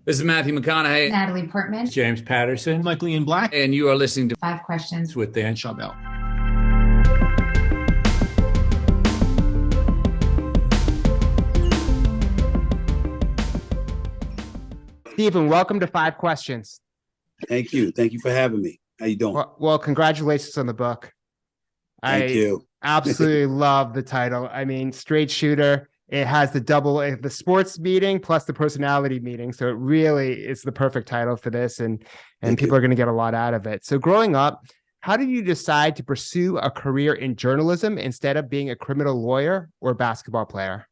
This is Matthew McConaughey. Natalie Portman. James Patterson. Michael Ian Black. And you are listening to Five Questions with Dan Schawbel. Stephen, welcome to Five Questions. Thank you. Thank you for having me. How you doing? Well, congratulations on the book. Thank you. Absolutely love the title. I mean, straight shooter. It has the sports meeting plus the personality meeting. So it really is the perfect title for this. And people are going to get a lot out of it. So growing up, how did you decide to pursue a career in journalism instead of being a criminal lawyer or basketball player?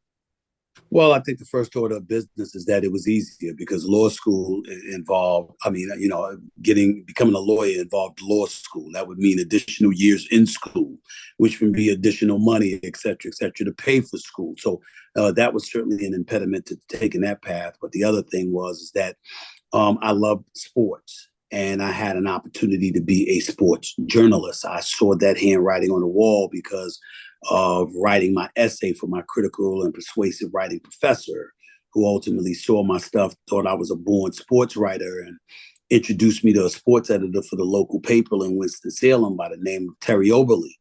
Well, I think the first order of business is that it was easier because law school involved, becoming a lawyer involved law school. That would mean additional years in school, which would be additional money, et cetera, to pay for school. So that was certainly an impediment to taking that path. But the other thing was that I loved sports. And I had an opportunity to be a sports journalist. I saw that handwriting on the wall because of writing my essay for my critical and persuasive writing professor, who ultimately saw my stuff, thought I was a born sports writer, and introduced me to a sports editor for the local paper in Winston-Salem by the name of Terry Oberly.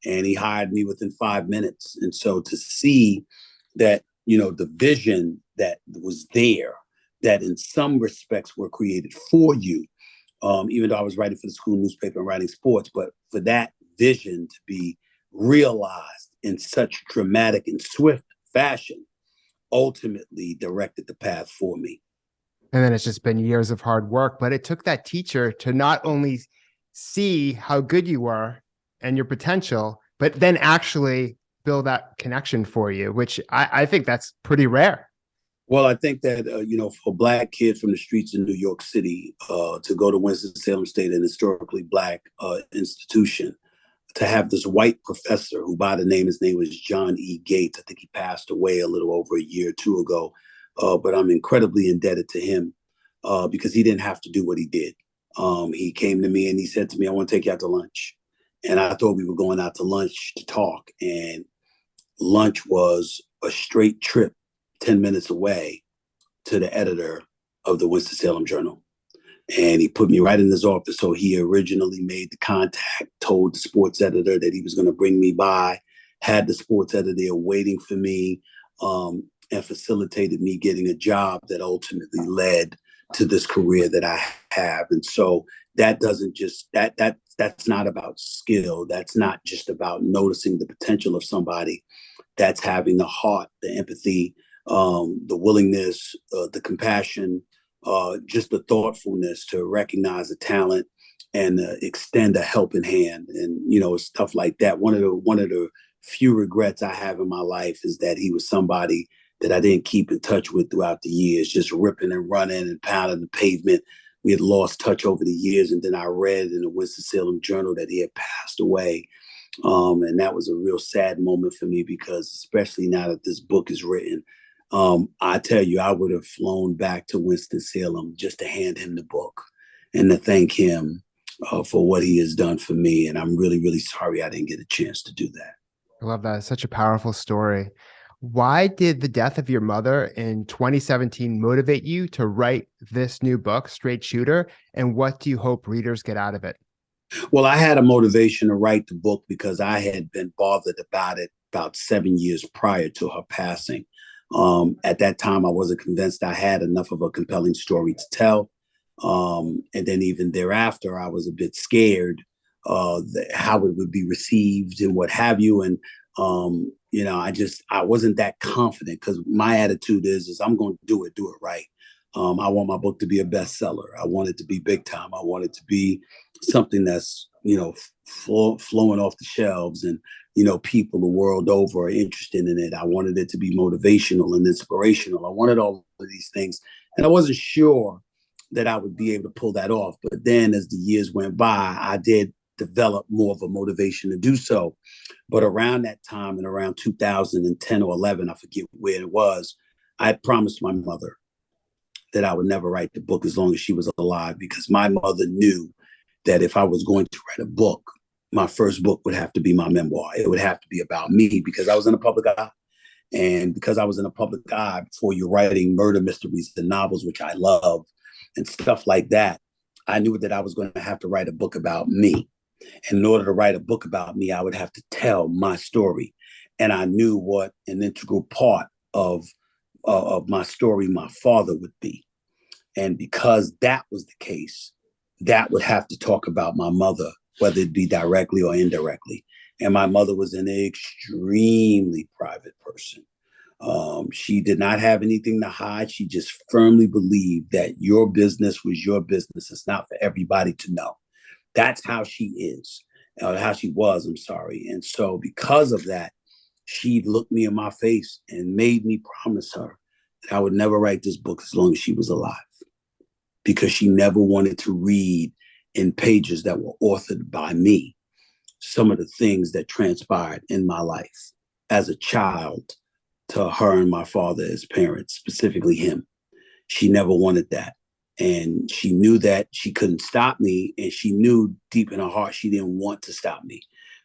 And he hired me within 5 minutes. And so to see that, the vision that was there, that in some respects were created for you, even though I was writing for the school newspaper and writing sports, but for that vision to be realized in such dramatic and swift fashion, ultimately directed the path for me. And then it's just been years of hard work, but it took that teacher to not only see how good you were and your potential, but then actually build that connection for you, which I think that's pretty rare. Well, I think that, for a Black kid from the streets in New York City to go to Winston-Salem State, an historically Black institution, to have this white professor who his name was John E. Gates. I think he passed away a little over a year or two ago. But I'm incredibly indebted to him because he didn't have to do what he did. He came to me and he said to me, "I want to take you out to lunch." And I thought we were going out to lunch to talk. And lunch was a straight trip 10 minutes away to the editor of the Winston-Salem Journal. And he put me right in his office. So he originally made the contact, told the sports editor that he was going to bring me by, had the sports editor there waiting for me, and facilitated me getting a job that ultimately led to this career that I have. And so that doesn't just, that's not about skill. That's not just about noticing the potential of somebody. That's having the heart, the empathy, the willingness, the compassion, just the thoughtfulness to recognize the talent and extend a helping hand, and stuff like that. One of the few regrets I have in my life is that he was somebody that I didn't keep in touch with throughout the years, just ripping and running and pounding the pavement. We had lost touch over the years, and then I read in the Winston-Salem Journal that he had passed away, and that was a real sad moment for me because, especially now that this book is written, I tell you, I would have flown back to Winston-Salem just to hand him the book and to thank him for what he has done for me. And I'm really, really sorry I didn't get a chance to do that. I love that. It's such a powerful story. Why did the death of your mother in 2017 motivate you to write this new book, Straight Shooter? And what do you hope readers get out of it? Well, I had a motivation to write the book because I had been bothered about it about 7 years prior to her passing. At that time, I wasn't convinced I had enough of a compelling story to tell. And then even thereafter, I was a bit scared how it would be received and what have you. And, I wasn't that confident because my attitude is I'm going to do it right. I want my book to be a bestseller. I want it to be big time. I want it to be something that's, flowing off the shelves and, people the world over are interested in it. I wanted it to be motivational and inspirational. I wanted all of these things. And I wasn't sure that I would be able to pull that off. But then as the years went by, I did develop more of a motivation to do so. But around that time, and around 2010 or 11, I forget where it was, I had promised my mother that I would never write the book as long as she was alive, because my mother knew that if I was going to write a book, my first book would have to be my memoir. It would have to be about me because I was in the public eye. And because I was in the public eye before you're writing murder mysteries and novels, which I love, and stuff like that, I knew that I was going to have to write a book about me. And in order to write a book about me, I would have to tell my story. And I knew what an integral part of my story my father would be. And because that was the case, that would have to talk about my mother, whether it be directly or indirectly. And my mother was an extremely private person. She did not have anything to hide. She just firmly believed that your business was your business. It's not for everybody to know. That's how she is, or how she was, I'm sorry. And so because of that, she looked me in my face and made me promise her that I would never write this book as long as she was alive, because she never wanted to read in pages that were authored by me some of the things that transpired in my life as a child to her and my father as parents, specifically him. She never wanted that. And she knew that she couldn't stop me. And she knew deep in her heart, she didn't want to stop me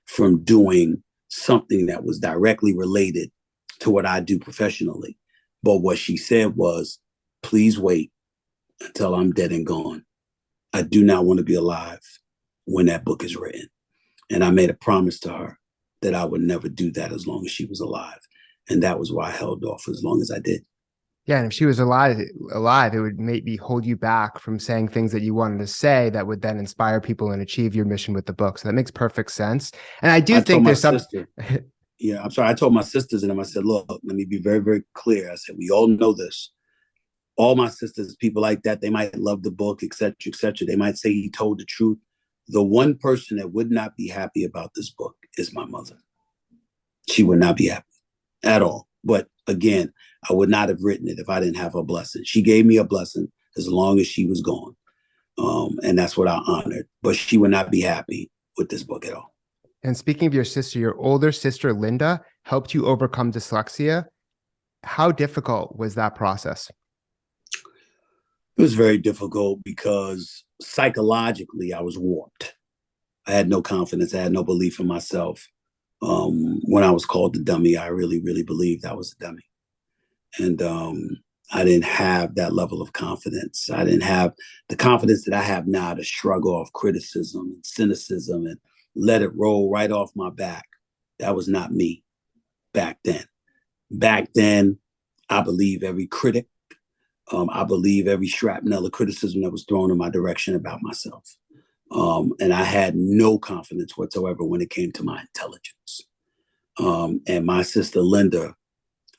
from doing something that was directly related to what I do professionally. But what she said was, please wait until I'm dead and gone. I do not want to be alive when that book is written. And I made a promise to her that I would never do that as long as she was alive. And that was why I held off as long as I did. Yeah, and if she was alive, it would maybe hold you back from saying things that you wanted to say that would then inspire people and achieve your mission with the book. So that makes perfect sense. And I think there's some. Yeah, I'm sorry. I told my sisters and them, I said, look, let me be very, very clear. I said, we all know this. All my sisters, people like that, they might love the book, et cetera, et cetera. They might say he told the truth. The one person that would not be happy about this book is my mother. She would not be happy at all. But again, I would not have written it if I didn't have her blessing. She gave me a blessing as long as she was gone. And that's what I honored. But she would not be happy with this book at all. And speaking of your sister, your older sister, Linda, helped you overcome dyslexia. How difficult was that process? It was very difficult because psychologically I was warped. I had no confidence. I had no belief in myself. When I was called the dummy, I really, really believed I was a dummy. And I didn't have that level of confidence. I didn't have the confidence that I have now to shrug off criticism and cynicism and let it roll right off my back. That was not me back then. Back then, I believe every critic. I believe every shrapnel of criticism that was thrown in my direction about myself. And I had no confidence whatsoever when it came to my intelligence. And my sister Linda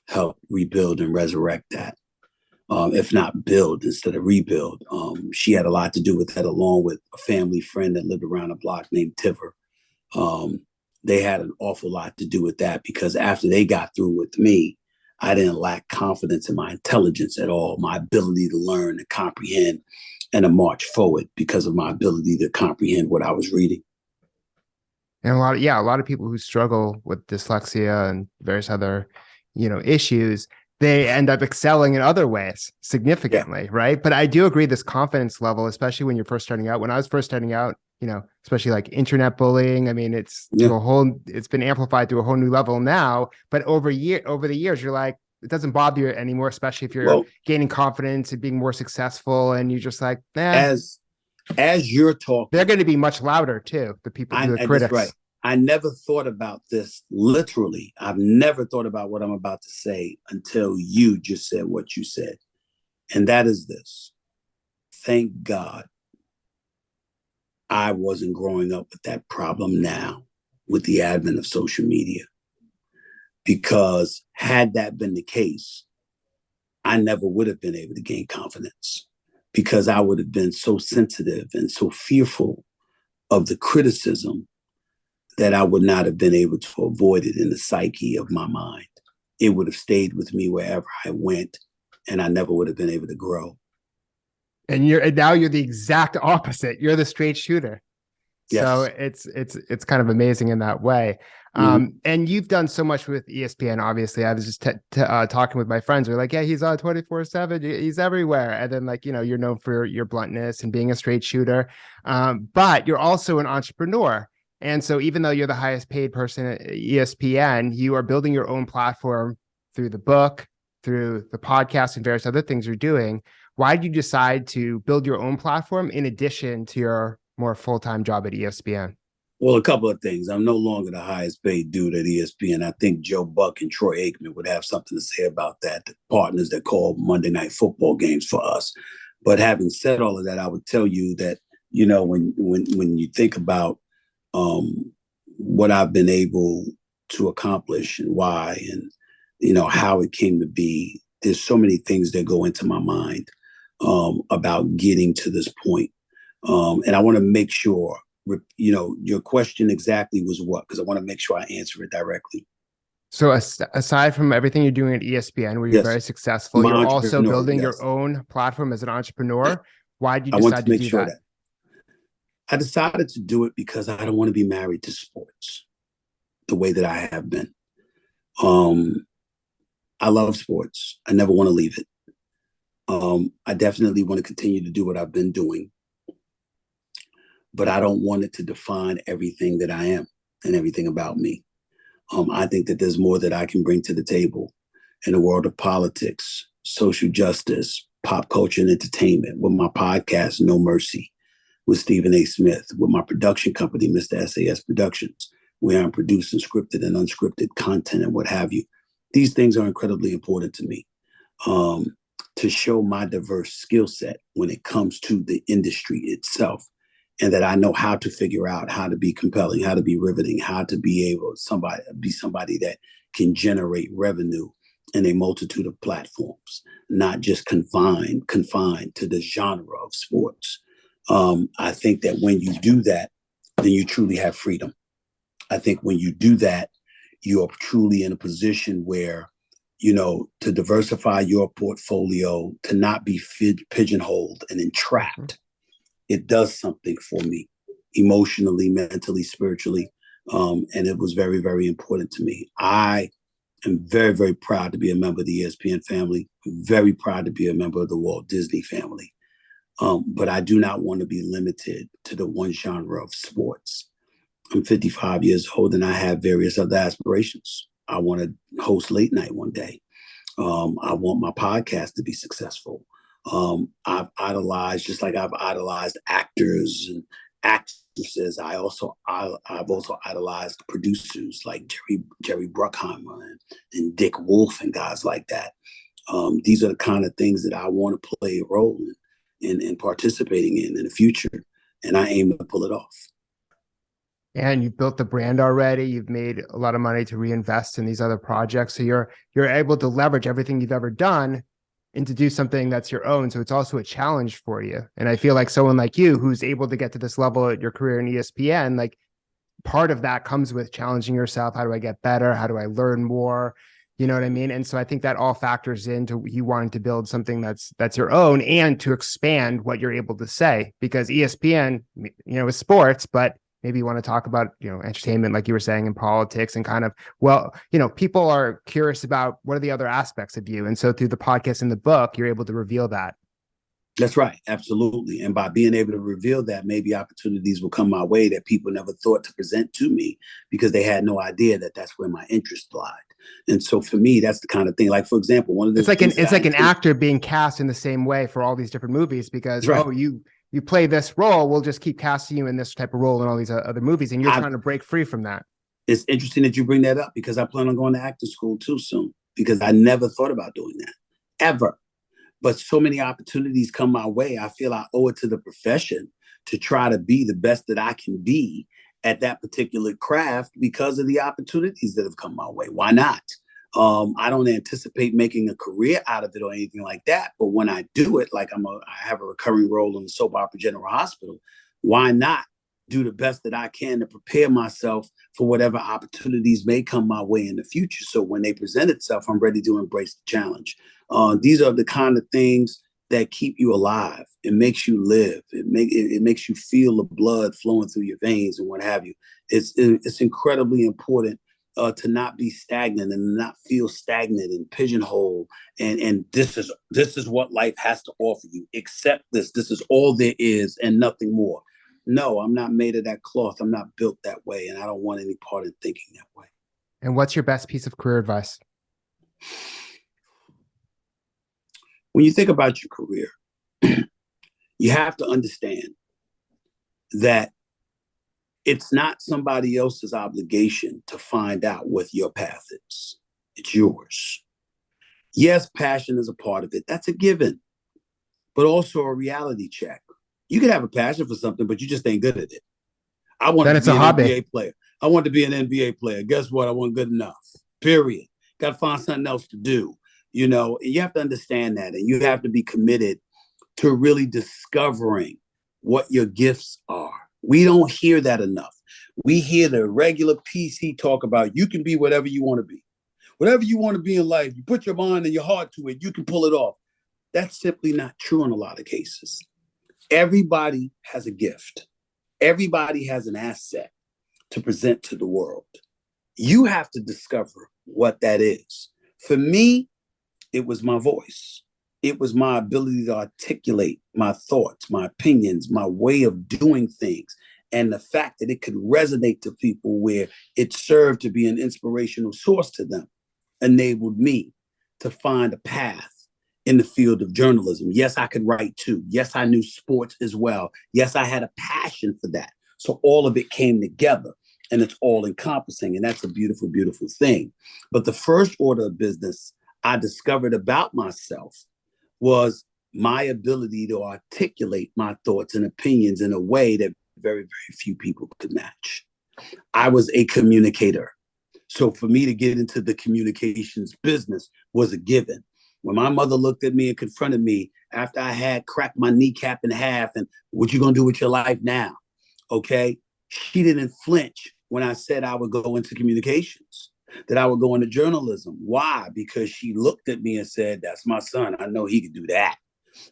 helped rebuild and resurrect that, if not build instead of rebuild. She had a lot to do with that, along with a family friend that lived around a block named Tiver. They had an awful lot to do with that, because after they got through with me, I didn't lack confidence in my intelligence at all, my ability to learn and comprehend and to march forward because of my ability to comprehend what I was reading. And a lot of people who struggle with dyslexia and various other, issues, they end up excelling in other ways significantly, right? But I do agree, this confidence level, especially when you're first starting out. When I was first starting out, especially like internet bullying. I mean, it's been amplified to a whole new level now. But over the years, you're like, it doesn't bother you anymore, especially if you're gaining confidence and being more successful, and you're just like, as you're talking, they're going to be much louder too. The people, the critics. That's right. I never thought about this literally. I've never thought about what I'm about to say until you just said what you said. And that is this. Thank God I wasn't growing up with that problem now with the advent of social media. Because had that been the case, I never would have been able to gain confidence, because I would have been so sensitive and so fearful of the criticism that I would not have been able to avoid it in the psyche of my mind. It would have stayed with me wherever I went, and I never would have been able to grow. And now you're the exact opposite. You're the straight shooter. Yes. So it's kind of amazing in that way. And you've done so much with ESPN. Obviously, I was just talking with my friends. They're like, yeah, he's on 24/7. He's everywhere. And then you're known for your bluntness and being a straight shooter. But you're also an entrepreneur. And so even though you're the highest paid person at ESPN, you are building your own platform through the book, through the podcast and various other things you're doing. Why did you decide to build your own platform in addition to your more full-time job at ESPN? Well, a couple of things. I'm no longer the highest paid dude at ESPN. I think Joe Buck and Troy Aikman would have something to say about that, the partners that call Monday Night Football games for us. But having said all of that, I would tell you that, when you think about what I've been able to accomplish and why, and, how it came to be, there's so many things that go into my mind about getting to this point. And I want to make sure, your question exactly was what? Because I want to make sure I answer it directly. So aside from everything you're doing at ESPN, where you're very successful, you're also building your own platform as an entrepreneur. Why did you decide to do that? I decided to do it because I don't want to be married to sports the way that I have been. I love sports. I never want to leave it. I definitely want to continue to do what I've been doing. But I don't want it to define everything that I am and everything about me. I think that there's more that I can bring to the table in the world of politics, social justice, pop culture and entertainment, with my podcast, No Mercy, with Stephen A. Smith, with my production company, Mr. SAS Productions, where I'm producing scripted and unscripted content and what have you. These things are incredibly important to me, to show my diverse skill set when it comes to the industry itself. And that I know how to figure out how to be compelling, how to be riveting, how to be able to be somebody that can generate revenue in a multitude of platforms, not just confined to the genre of sports. I think that when you do that, then you truly have freedom. I think when you do that, you are truly in a position where, to diversify your portfolio, to not be pigeonholed and entrapped. It does something for me emotionally, mentally, spiritually. And it was very, very important to me. I am very, very proud to be a member of the ESPN family. I'm very proud to be a member of the Walt Disney family. But I do not want to be limited to the one genre of sports. I'm 55 years old and I have various other aspirations. I want to host late night one day. I want my podcast to be successful. I've idolized, just like I've idolized actors and actresses. I've also idolized producers like Jerry Bruckheimer and Dick Wolf and guys like that. These are the kind of things that I want to play a role in participating in the future, and I aim to pull it off. And you've built the brand already. You've made a lot of money to reinvest in these other projects, so you're able to leverage everything you've ever done and to do something that's your own. So it's also a challenge for you. And I feel like someone like you, who's able to get to this level at your career in ESPN, like part of that comes with challenging yourself. How do I get better? How do I learn more? You know what I mean? And so I think that all factors into you wanting to build something that's your own and to expand what you're able to say, because ESPN, is sports, but maybe you want to talk about, entertainment, like you were saying, in politics, and kind of, people are curious about what are the other aspects of you. And so through the podcast and the book, you're able to reveal that. That's right. Absolutely. And by being able to reveal that, maybe opportunities will come my way that people never thought to present to me because they had no idea that that's where my interest lied. And so for me, that's the kind of thing, like, for example, one of the it's like an actor being cast in the same way for all these different movies because, right. You play this role, we'll just keep casting you in this type of role in all these other movies. And you're trying to break free from that. It's interesting that you bring that up because I plan on going to acting school too soon, because I never thought about doing that ever. But so many opportunities come my way. I feel I owe it to the profession to try to be the best that I can be at that particular craft because of the opportunities that have come my way. Why not? I don't anticipate making a career out of it or anything like that. But when I do it, like I have a recurring role in the soap opera General Hospital, why not do the best that I can to prepare myself for whatever opportunities may come my way in the future. So when they present itself, I'm ready to embrace the challenge. These are the kind of things that keep you alive. It makes you live. It makes you feel the blood flowing through your veins and what have you. It's incredibly important to not be stagnant and not feel stagnant and pigeonholed. And this is what life has to offer you. Accept this. This is all there is and nothing more. No, I'm not made of that cloth. I'm not built that way. And I don't want any part in thinking that way. And what's your best piece of career advice? When you think about your career, you have to understand that it's not somebody else's obligation to find out what your path is. It's yours. Yes, passion is a part of it. That's a given, but also a reality check. You can have a passion for something, but you just ain't good at it. I wanted to be an NBA player. I wanted to be an NBA player. Guess what? I wasn't good enough. Period. Got to find something else to do. You know, and you have to understand that, and you have to be committed to really discovering what your gifts are. We don't hear that enough. We hear the regular PC talk about you can be whatever you want to be. Whatever you want to be in life, you put your mind and your heart to it, you can pull it off. That's simply not true in a lot of cases. Everybody has a gift. Everybody has an asset to present to the world. You have to discover what that is. For me, it was my voice. It was my ability to articulate my thoughts, my opinions, my way of doing things, and the fact that it could resonate to people where it served to be an inspirational source to them enabled me to find a path in the field of journalism. Yes, I could write too. Yes, I knew sports as well. Yes, I had a passion for that. So all of it came together, and it's all encompassing, and that's a beautiful, beautiful thing. But the first order of business I discovered about myself was my ability to articulate my thoughts and opinions in a way that very, very few people could match. I was a communicator. So for me to get into the communications business was a given. When my mother looked at me and confronted me after I had cracked my kneecap in half and what you gonna do with your life now? Okay. She didn't flinch when I said I would go into communications, that I would go into journalism. Why? Because she looked at me and said, that's my son. I know he could do that.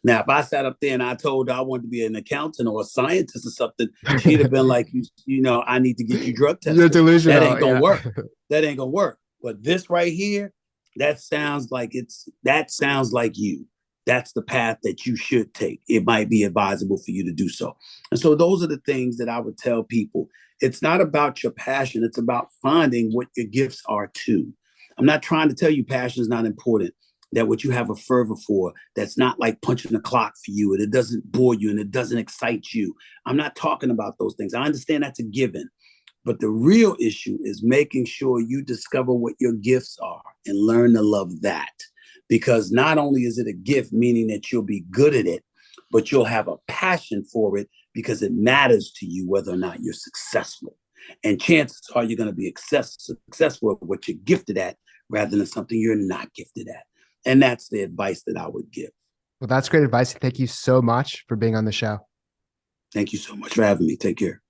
Now, if I sat up there and I told her I wanted to be an accountant or a scientist or something, she'd have been like, you know, I need to get you drug tested. You're delusional. That ain't gonna work. That ain't gonna work. But this right here, that sounds like you. That's the path that you should take. It might be advisable for you to do so. And so those are the things that I would tell people. It's not about your passion. It's about finding what your gifts are too. I'm not trying to tell you passion is not important, that what you have a fervor for, that's not like punching the clock for you, and it doesn't bore you and it doesn't excite you. I'm not talking about those things. I understand that's a given. But the real issue is making sure you discover what your gifts are and learn to love that. Because not only is it a gift, meaning that you'll be good at it, but you'll have a passion for it because it matters to you whether or not you're successful. And chances are you're going to be successful at what you're gifted at rather than something you're not gifted at. And that's the advice that I would give. Well, that's great advice. Thank you so much for being on the show. Thank you so much for having me. Take care.